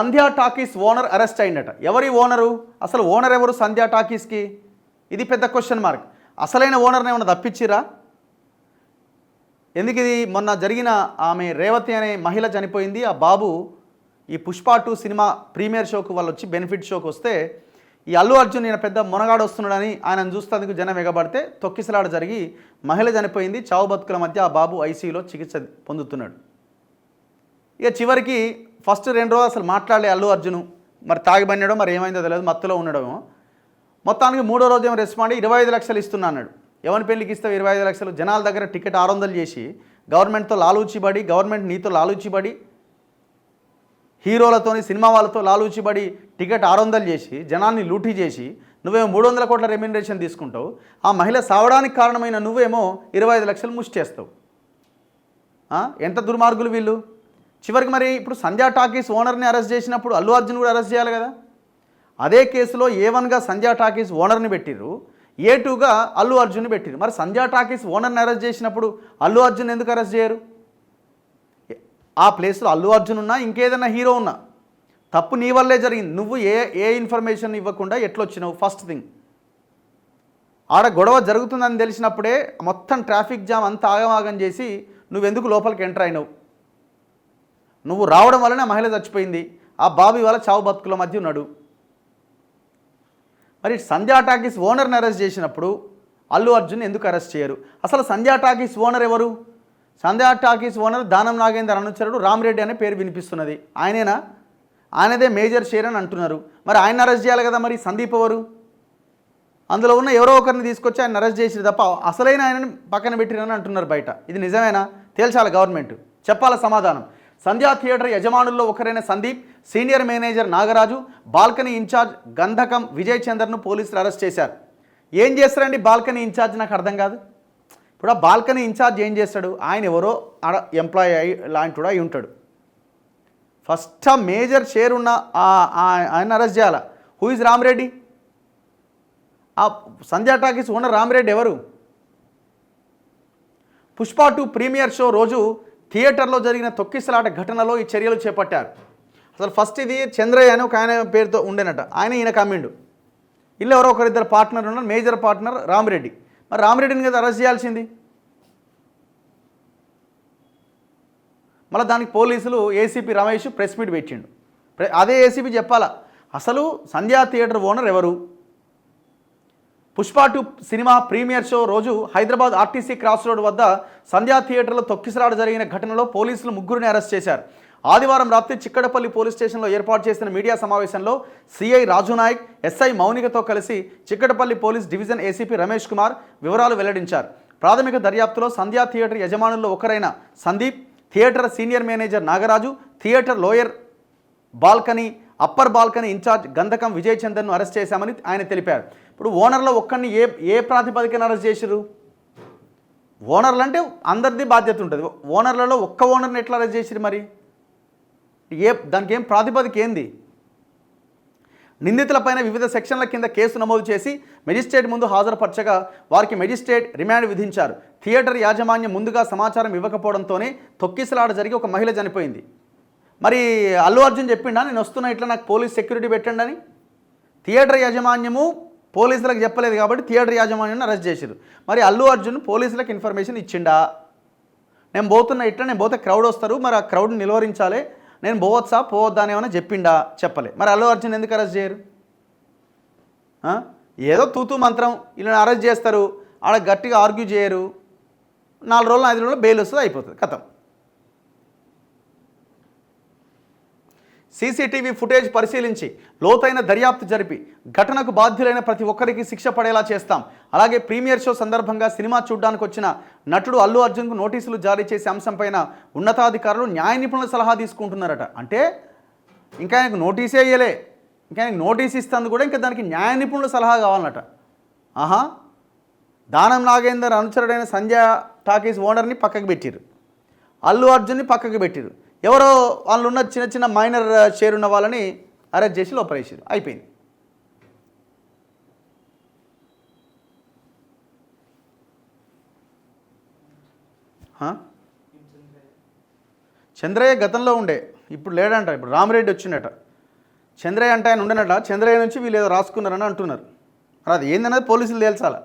సంధ్యా talkies owner arrest అయిందట. ఎవరి owner? అసలు ఓనర్ ఎవరు సంధ్యా టాకీస్కి? ఇది పెద్ద క్వశ్చన్ మార్క్. అసలైన ఓనర్ని ఏమైనా తప్పించిరా? ఎందుకు ఇది మొన్న జరిగిన ఆమె రేవతి అనే మహిళ చనిపోయింది. ఆ బాబు ఈ పుష్ప 2 సినిమా ప్రీమియర్ షోకు వాళ్ళు వచ్చి బెనిఫిట్ షోకి వస్తే ఈ అల్లు అర్జున్ ఈయన పెద్ద మునగాడు వస్తున్నాడని ఆయనను చూస్తేందుకు జనం ఎగబడితే తొక్కిసలాట జరిగి మహిళ చనిపోయింది. చావు బతుకుల మధ్య ఆ బాబు ఐసీయూలో చికిత్స పొందుతున్నాడు. ఇక చివరికి ఫస్ట్ 2 రోజులు అసలు మాట్లాడలే అల్లు అర్జును. మరి తాగిబన్నాడో మరి ఏమైందో తెలియదు, మత్తులో ఉండడమో. మొత్తానికి 3వ రోజు ఏమో రెస్పాండ్ 25 లక్షలు ఇస్తున్నా అన్నాడు. ఎవరి పెళ్లికి ఇస్తావు 25 లక్షలు? జనాల దగ్గర టికెట్ 600 చేసి గవర్నమెంట్తో లాలూచిబడి, గవర్నమెంట్ నీతో లాలూచిబడి, హీరోలతోని సినిమా వాళ్ళతో లాలూచిబడి టికెట్ 600 చేసి జనాన్ని లూటీ చేసి నువ్వేమో 300 కోట్ల రెమ్యునరేషన్ తీసుకుంటావు. ఆ మహిళ సావడానికి కారణమైన నువ్వేమో 25 లక్షలు ముష్టి చేస్తావు. ఎంత దుర్మార్గులు వీళ్ళు. చివరికి మరి ఇప్పుడు సంధ్యా టాకీస్ ఓనర్ని అరెస్ట్ చేసినప్పుడు అల్లు అర్జున్ కూడా అరెస్ట్ చేయాలి కదా. అదే కేసులో A1గా సంధ్యా టాకీస్ ఓనర్ని పెట్టిర్రు, A2గా అల్లు అర్జున్ని పెట్టిర్రు. మరి సంధ్యా టాకీస్ ఓనర్ని అరెస్ట్ చేసినప్పుడు అల్లు అర్జున్ ఎందుకు అరెస్ట్ చేయరు? ఆ ప్లేస్లో అల్లు అర్జున్ ఉన్నా ఇంకేదైనా హీరో ఉన్నా తప్పు నీ వల్లే జరిగింది. నువ్వు ఏ ఇన్ఫర్మేషన్ ఇవ్వకుండా ఎట్లొచ్చినావు? ఫస్ట్ థింగ్, ఆడ గొడవ జరుగుతుందని తెలిసినప్పుడే మొత్తం ట్రాఫిక్ జామ్ అంతా ఆగమాగం చేసి నువ్వెందుకు లోపలికి ఎంటర్ అయినావు? నువ్వు రావడం వల్లనే మహిళ చచ్చిపోయింది. ఆ బాబు వాళ్ళ చావు బతుకుల మధ్య ఉన్నాడు. మరి సంధ్యా టాకీస్ ఓనర్ని అరెస్ట్ చేసినప్పుడు అల్లు అర్జున్ ఎందుకు అరెస్ట్ చేయరు? అసలు సంధ్యా టాకీస్ ఓనర్ ఎవరు? సంధ్యా టాకీస్ ఓనర్ దానం నాగేందర్ అనుచరుడు రామరెడ్డి అనే పేరు వినిపిస్తున్నది. ఆయనేనా? ఆయనదే మేజర్ షేర్ అని అంటున్నారు. మరి ఆయన అరెస్ట్ చేయాలి కదా. మరి సందీప్ ఎవరు? అందులో ఉన్న ఎవరో ఒకరిని తీసుకొచ్చి ఆయన అరెస్ట్ చేసిరు తప్ప అసలైన ఆయనని పక్కన పెట్టిరని అంటున్నారు బయట. ఇది నిజమేనా? తేల్చాలి గవర్నమెంట్, చెప్పాల సమాధానం. సంధ్యా థియేటర్ యజమానుల్లో ఒకరైన Sandeep, senior manager Nagaraju, balcony incharge Gandhakam Vijay చందర్ను పోలీసులు అరెస్ట్ చేశారు. ఏం చేస్తారండి బాల్కనీ ఇన్ఛార్జ్? నాకు అర్థం కాదు. ఇప్పుడు ఆ బాల్కనీ ఇన్ఛార్జ్ ఏం చేస్తాడు? ఆయన ఎవరో ఎంప్లాయీ లాంటి అయి ఉంటాడు. ఫస్ట్ ఆ మేజర్ షేర్ ఉన్న ఆయన అరెస్ట్ చేయాల. Who is Rama Reddy? ఆ సంధ్యా టాకీస్ ఓనర్ రామరెడ్డి ఎవరు? పుష్ప 2 ప్రీమియర్ షో రోజు థియేటర్లో జరిగిన తొక్కిసలాట ఘటనలో ఈ చర్యలు చేపట్టారు. అసలు ఫస్ట్ ఇది చంద్రయ్య అని ఒక ఆయన పేరుతో ఉండేనట. ఆయన ఈయన కమ్మిండు. ఇల్లు ఎవరో ఒకరిద్దరు పార్ట్నర్ ఉన్నారు. Major partner Rama Reddy. మరి రామరెడ్డిని కదా అరెస్ట్ చేయాల్సింది. మళ్ళీ దానికి పోలీసులు ఏసీపీ రమేష్ ప్రెస్ మీట్ పెట్టిండు. అదే ఏసీపీ చెప్పాలా అసలు సంధ్యా థియేటర్ ఓనర్ ఎవరు? పుష్ప 2 సినిమా ప్రీమియర్ షో రోజు హైదరాబాద్ ఆర్టీసీ క్రాస్ రోడ్ వద్ద సంధ్యా థియేటర్లో తొక్కిసలాట జరిగిన ఘటనలో పోలీసులు 3గురిని అరెస్ట్ చేశారు. ఆదివారం రాత్రి చిక్కడపల్లి పోలీస్ స్టేషన్లో ఏర్పాటు చేసిన మీడియా సమావేశంలో సిఐ రాజు నాయక్, ఎస్ఐ మౌనికతో కలిసి Chikkadpally police division ACP Ramesh Kumar వివరాలు వెల్లడించారు. ప్రాథమిక దర్యాప్తులో సంధ్యా థియేటర్ యజమానుల్లో ఒకరైన Sandeep, theatre senior manager Nagaraju, theatre lower balcony, upper balcony incharge Gandhakam Vijay చందర్ను అరెస్ట్ చేశామని ఆయన తెలిపారు. ఇప్పుడు ఓనర్లో ఒక్కరిని ఏ ప్రాతిపదికన అరెస్ట్ చేసిరు? ఓనర్లు అంటే అందరిది బాధ్యత ఉంటుంది. ఓనర్లలో ఒక్క ఓనర్ని ఎట్లా అరెస్ట్ చేసిరు? మరి దానికి ఏం ప్రాతిపదిక ఏంది? నిందితులపైన వివిధ సెక్షన్ల కింద కేసు నమోదు చేసి మెజిస్ట్రేట్ ముందు హాజరుపరచగా వారికి మెజిస్ట్రేట్ రిమాండ్ విధించారు. థియేటర్ యాజమాన్యం ముందుగా సమాచారం ఇవ్వకపోవడంతోనే తొక్కిసలాట జరిగి ఒక మహిళ చనిపోయింది. మరి అల్లు అర్జున్ చెప్పిండా నేను వస్తున్నా ఇట్లా నాకు పోలీస్ సెక్యూరిటీ పెట్టండి అని? థియేటర్ యాజమాన్యము పోలీసులకు చెప్పలేదు కాబట్టి థియేటర్ యాజమాన్యాన్ని అరెస్ట్ చేశారు. మరి అల్లు అర్జున్ పోలీసులకు ఇన్ఫర్మేషన్ ఇచ్చిండా? నేను పోతున్నా ఇట్లా, నేను పోతే క్రౌడ్ వస్తారు, మరి ఆ క్రౌడ్ని నిలువరించాలి, నేను పోవచ్చా పోవద్దా అని ఏమైనా చెప్పిండా? చెప్పలే. మరి అల్లు అర్జున్ ఎందుకు అరెస్ట్ చేయరు? ఏదో తూతూ మంత్రం ఇలా అరెస్ట్ చేస్తారు, ఆడ గట్టిగా ఆర్గ్యూ చేయరు, 4 రోజులు 5 రోజులు బెయిల్ వస్తుంది, అయిపోతుంది, కథం. సీసీటీవీ ఫుటేజ్ పరిశీలించి లోతైన దర్యాప్తు జరిపి ఘటనకు బాధ్యులైన ప్రతి ఒక్కరికి శిక్ష పడేలా చేస్తాం. అలాగే ప్రీమియర్ షో సందర్భంగా సినిమా చూడడానికి వచ్చిన నటుడు అల్లు అర్జున్కు నోటీసులు జారీ చేసే అంశంపైన ఉన్నతాధికారులు న్యాయ నిపుణుల సలహా తీసుకుంటున్నారట. అంటే ఇంకా ఆయనకు నోటీసే ఇయ్యలే, ఇంకా ఆయనకు నోటీస్ ఇస్తుంది కూడా ఇంకా దానికి న్యాయ నిపుణుల సలహా కావాలన్నట. దానం నాగేందర్ అనుచరుడైన సంధ్యా టాకీస్ ఓనర్ని పక్కకు పెట్టిరు, అల్లు అర్జున్ని పక్కకు పెట్టిరు, ఎవరో వాళ్ళు ఉన్న చిన్న చిన్న మైనర్ షేర్ ఉన్న వాళ్ళని అరెస్ట్ చేసి లోపలేసారు, అయిపోయింది. చంద్రయ్య గతంలో ఉండే, ఇప్పుడు లేడంట, ఇప్పుడు రామరెడ్డి వచ్చిండట. చంద్రయ్య అంటే ఆయన ఉండనట, చంద్రయ్య నుంచి వీళ్ళు ఏదో రాసుకున్నారని అంటున్నారు. మరి అది ఏందనేది పోలీసులు తేల్చాలా.